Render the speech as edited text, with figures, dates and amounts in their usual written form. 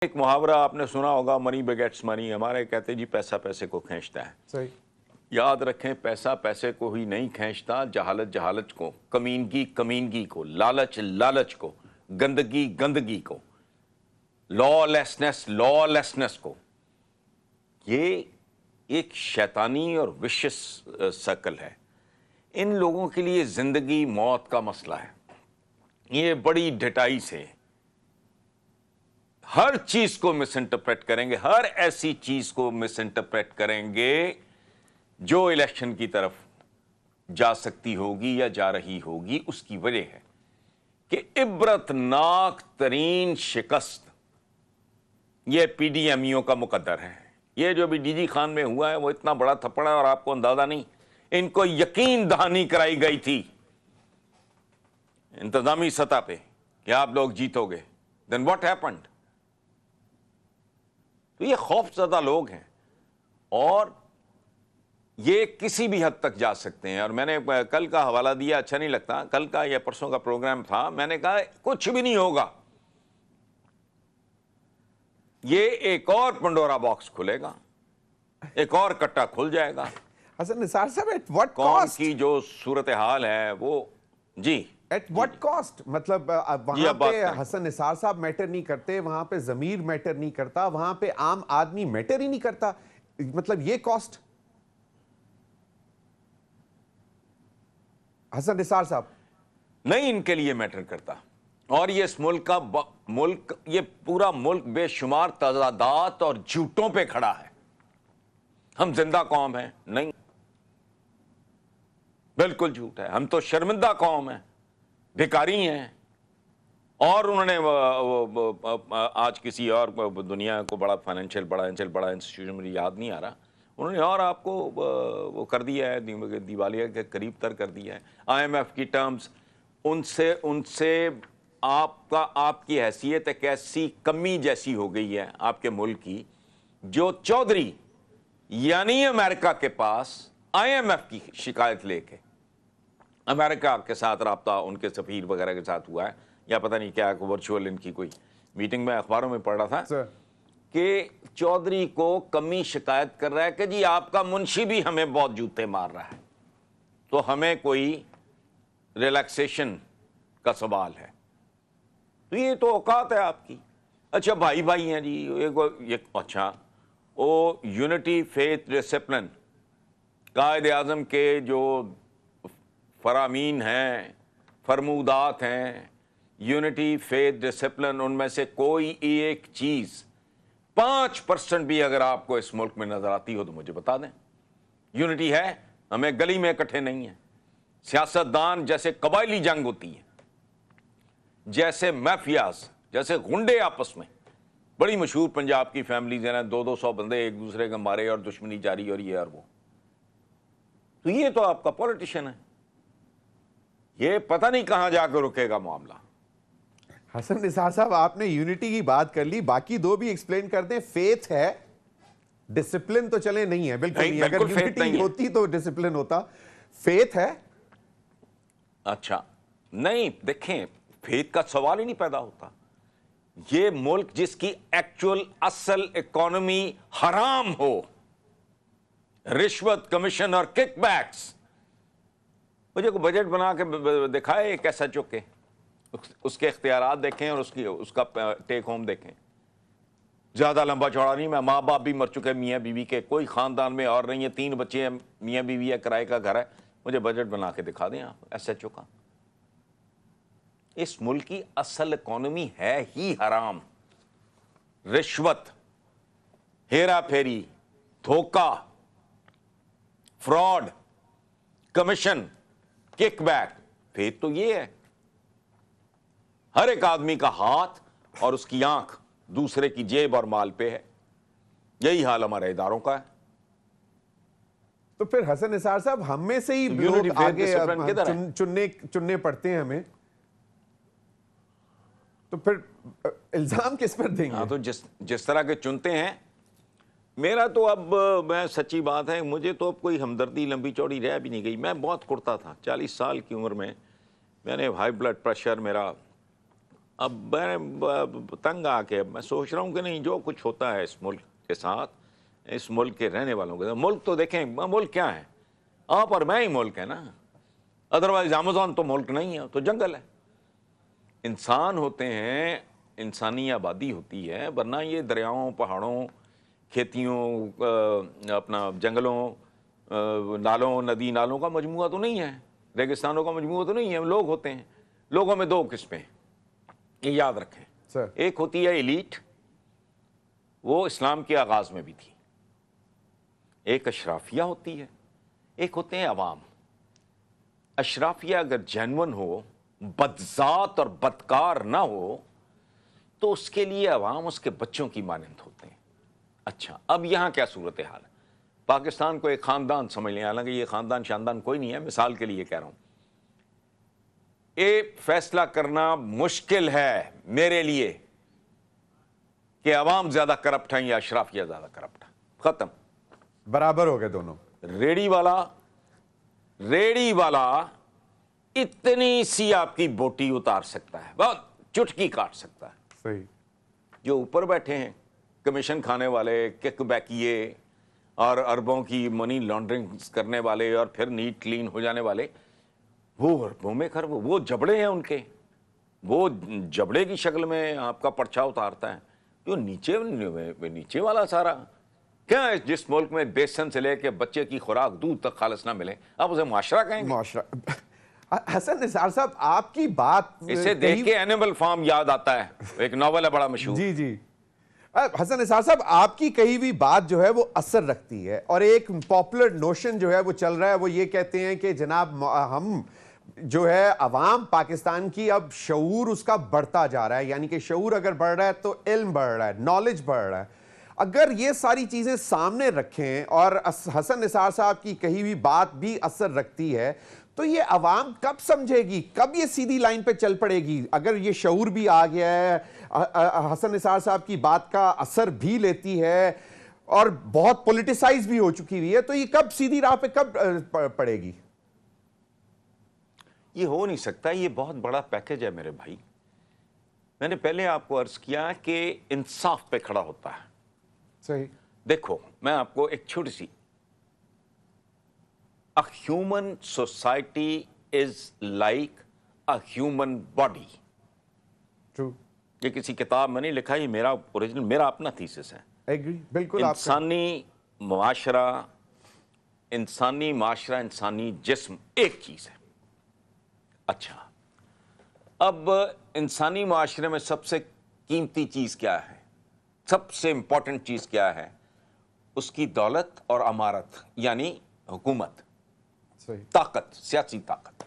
ایک محاورہ آپ نے سنا ہوگا، منی بیگیٹس منی. ہمارے کہتے جی پیسہ پیسے کو کھینچتا ہے. صحیح. یاد رکھیں، پیسہ پیسے کو ہی نہیں کھینچتا، جہالت جہالت کو، کمینگی کمینگی کو، لالچ لالچ کو، گندگی گندگی کو، لا لیسنس کو. یہ ایک شیطانی اور وشس سرکل ہے. ان لوگوں کے لیے زندگی موت کا مسئلہ ہے. یہ بڑی ڈٹائی سے ہر چیز کو مس انٹرپریٹ کریں گے، ہر ایسی چیز کو مس انٹرپریٹ کریں گے جو الیکشن کی طرف جا سکتی ہوگی یا جا رہی ہوگی. اس کی وجہ ہے کہ عبرتناک ترین شکست یہ پی ڈی ایم ایوں کا مقدر ہے. یہ جو بھی ڈی جی خان میں ہوا ہے وہ اتنا بڑا تھپڑ ہے اور آپ کو اندازہ نہیں. ان کو یقین دہانی کرائی گئی تھی انتظامی سطح پہ کہ آپ لوگ جیتو گے. دین واٹ ہیپنڈ؟ تو یہ خوف زدہ لوگ ہیں اور یہ کسی بھی حد تک جا سکتے ہیں. اور میں نے کل کا حوالہ دیا، اچھا نہیں لگتا، کل کا یا پرسوں کا پروگرام تھا، میں نے کہا کچھ بھی نہیں ہوگا. یہ ایک اور پنڈورا باکس کھلے گا، ایک اور کٹا کھل جائے گا. حسن نثار صاحب، ایٹ واٹ قوم کاسٹ؟ کی جو صورتحال ہے وہ جی ایٹ واٹ کاسٹ؟ مطلب وہاں اب بات پہ کریں. حسن نثار صاحب میٹر نہیں کرتے، وہاں پہ ضمیر میٹر نہیں کرتا، وہاں پہ عام آدمی میٹر ہی نہیں کرتا. مطلب یہ کاسٹ حسن نثار صاحب نہیں ان کے لیے میٹر کرتا. اور یہ اس ملک کا یہ پورا ملک بے شمار تضادات اور جھوٹوں پہ کھڑا ہے. ہم زندہ قوم ہیں؟ نہیں، بالکل جھوٹ ہے. ہم تو شرمندہ قوم ہیں، بھکاری ہیں. اور انہوں نے آج کسی اور دنیا کو بڑا فائنینشیل بڑا انسٹیٹیوشن، مجھے یاد نہیں آ رہا، انہوں نے اور آپ کو وہ کر دیا ہے، دیوالیہ کے قریب تر کر دیا ہے. آئی ایم ایف کی ٹرمز ان سے آپ کی حیثیت ایک ایسی کمی جیسی ہو گئی ہے آپ کے ملک کی، جو چودھری یعنی امریکہ کے پاس آئی ایم ایف کی شکایت لے کے امریکہ کے ساتھ رابطہ ان کے سفیر وغیرہ کے ساتھ ہوا ہے، یا پتہ نہیں کیا ورچوئل ان کی کوئی میٹنگ میں اخباروں میں پڑھ رہا تھا کہ چودھری کو کمی شکایت کر رہا ہے کہ جی آپ کا منشی بھی ہمیں بہت جوتے مار رہا ہے، تو ہمیں کوئی ریلیکسیشن کا سوال ہے. تو یہ تو اوقات ہے آپ کی. اچھا بھائی بھائی ہیں جی، اچھا وہ unity faith discipline Quaid Azam کے جو فرامین ہیں، فرمودات ہیں، یونٹی فیتھ ڈسپلن، ان میں سے کوئی ایک چیز 5% بھی اگر آپ کو اس ملک میں نظر آتی ہو تو مجھے بتا دیں. یونٹی ہے، ہمیں گلی میں اکٹھے نہیں ہیں. سیاستدان جیسے قبائلی جنگ ہوتی ہے، جیسے مافیاز، جیسے غنڈے آپس میں، بڑی مشہور پنجاب کی فیملیز ہیں، 200 بندے ایک دوسرے کے مارے اور دشمنی جاری اور یہ اور وہ. تو یہ تو آپ کا پولیٹیشین ہے. یہ پتہ نہیں کہاں جا کے رکے گا معاملہ. حسن نثار صاحب، آپ نے یونٹی کی بات کر لی، باقی دو بھی ایکسپلین کر دیں. فیتھ ہے، ڈسپلن تو چلے نہیں ہے، بالکل نہیں. اگر یونٹی ہوتی تو ڈسپلن ہوتا. فیتھ ہے. اچھا نہیں، دیکھیں فیتھ کا سوال ہی نہیں پیدا ہوتا. یہ ملک جس کی ایکچول اصل اکانومی حرام ہو، رشوت، کمیشن اور کک بیکس، مجھے کو بجٹ بنا کے دکھائے ایک ایسا چکے، اس کے اختیارات دیکھیں اور اس کا ٹیک ہوم دیکھیں. زیادہ لمبا چوڑا نہیں. میں ماں باپ بھی مر چکے میاں بیوی کے، کوئی خاندان میں اور نہیں ہے، 3 بچے ہیں، میاں بیوی ہے، کرائے کا گھر ہے. مجھے بجٹ بنا کے دکھا دیں آپ ایس ایچ او کا. اس ملک کی اصل اکانومی ہے ہی حرام. رشوت، ہیرا پھیری، دھوکہ، فراڈ، کمیشن، کک بیک. پھر تو یہ ہے، ہر ایک آدمی کا ہاتھ اور اس کی آنکھ دوسرے کی جیب اور مال پہ ہے. یہی حال ہمارے اداروں کا ہے. تو پھر حسن نثار صاحب، ہم میں سے ہی لوگ آگے چننے پڑتے ہیں ہمیں، تو پھر الزام کس پر دیں گے؟ ہاں، تو جس طرح کے چنتے ہیں. میرا تو اب میں سچی بات ہے، مجھے تو اب کوئی ہمدردی لمبی چوڑی رہ بھی نہیں گئی. میں بہت کرتا تھا 40 سال کی عمر میں. میں نے ہائی بلڈ پریشر میرا اب میں تنگ آ کے میں سوچ رہا ہوں کہ نہیں، جو کچھ ہوتا ہے اس ملک کے ساتھ، اس ملک کے رہنے والوں کے ساتھ، ملک تو دیکھیں ملک کیا ہے، آپ اور میں ہی ملک ہے نا، ادروائز امازون تو ملک نہیں ہے، تو جنگل ہے. انسان ہوتے ہیں، انسانی آبادی ہوتی ہے، ورنہ یہ دریاؤں، پہاڑوں، کھیتیوں، اپنا جنگلوں، نالوں، ندی نالوں کا مجموعہ تو نہیں ہے، ریگستانوں کا مجموعہ تو نہیں ہے. لوگ ہوتے ہیں. لوگوں میں دو قسمیں، یہ یاد رکھیں. سر ایک ہوتی ہے ایلیٹ، وہ اسلام کے آغاز میں بھی تھی. ایک اشرافیہ ہوتی ہے، ایک ہوتے ہیں عوام. اشرافیہ اگر جینون ہو، بدذات اور بدکار نہ ہو، تو اس کے لیے عوام اس کے بچوں کی مانند ہوتے ہیں. اچھا، اب یہاں کیا صورتحال ہے؟ پاکستان کو ایک خاندان سمجھ لیں، حالانکہ یہ خاندان شاندان کوئی نہیں ہے، مثال کے لیے کہہ رہا ہوں. یہ فیصلہ کرنا مشکل ہے میرے لیے کہ عوام زیادہ کرپٹ ہیں یا اشرافیہ زیادہ کرپٹ ہیں. ختم، برابر ہو گئے دونوں. ریڑی والا اتنی سی آپ کی بوٹی اتار سکتا ہے، بہت چٹکی کاٹ سکتا ہے. صحیح. جو اوپر بیٹھے ہیں، کمیشن کھانے والے، کک بیکیے اور اربوں کی منی لانڈرنگ کرنے والے اور پھر نیٹ کلین ہو جانے والے، وہ اربوں میں وہ جبڑے ہیں ان کے، وہ جبڑے کی شکل میں آپ کا پرچہ اتارتا ہے. جو نیچے والا سارا کیا ہے، جس ملک میں بیسن سے لے کے بچے کی خوراک دودھ تک خالص نہ ملے، آپ اسے معاشرہ کہیں گے؟ معاشرہ. حسن نثار صاحب آپ کی بات اسے دیکھ کے اینیمل فارم یاد آتا ہے، ایک ناول ہے بڑا مشہور. جی جی. حسن نثار صاحب آپ کی کہی ہوئی بات جو ہے وہ اثر رکھتی ہے، اور ایک پاپولر نوشن جو ہے وہ چل رہا ہے، وہ یہ کہتے ہیں کہ جناب ہم جو ہے عوام پاکستان کی اب شعور اس کا بڑھتا جا رہا ہے، یعنی کہ شعور اگر بڑھ رہا ہے تو علم بڑھ رہا ہے، نالج بڑھ رہا ہے. اگر یہ ساری چیزیں سامنے رکھیں اور حسن نثار صاحب کی کہی ہوئی بات بھی اثر رکھتی ہے، تو یہ عوام کب سمجھے گی، کب یہ سیدھی لائن پہ چل پڑے گی؟ اگر یہ شعور بھی آ گیا ہے، حسن نثار صاحب کی بات کا اثر بھی لیتی ہے اور بہت پولیٹیسائز بھی ہو چکی ہوئی ہے، تو یہ کب سیدھی راہ پہ کب پڑے گی؟ یہ ہو نہیں سکتا. یہ بہت بڑا پیکج ہے میرے بھائی. میں نے پہلے آپ کو عرض کیا کہ انصاف پہ کھڑا ہوتا ہے. صحیح. دیکھو، میں آپ کو ایک چھوٹی سی، A human society is like a human body. True. یہ کسی کتاب میں نہیں لکھا، یہ میرا اوریجنل، میرا اپنا تھیسس ہے. Agree. بالکل. انسانی معاشرہ، انسانی جسم ایک چیز ہے. اچھا، اب انسانی معاشرے میں سب سے قیمتی چیز کیا ہے، سب سے امپورٹنٹ چیز کیا ہے؟ اس کی دولت اور امارت، یعنی حکومت، صحیح. طاقت، سیاسی طاقت.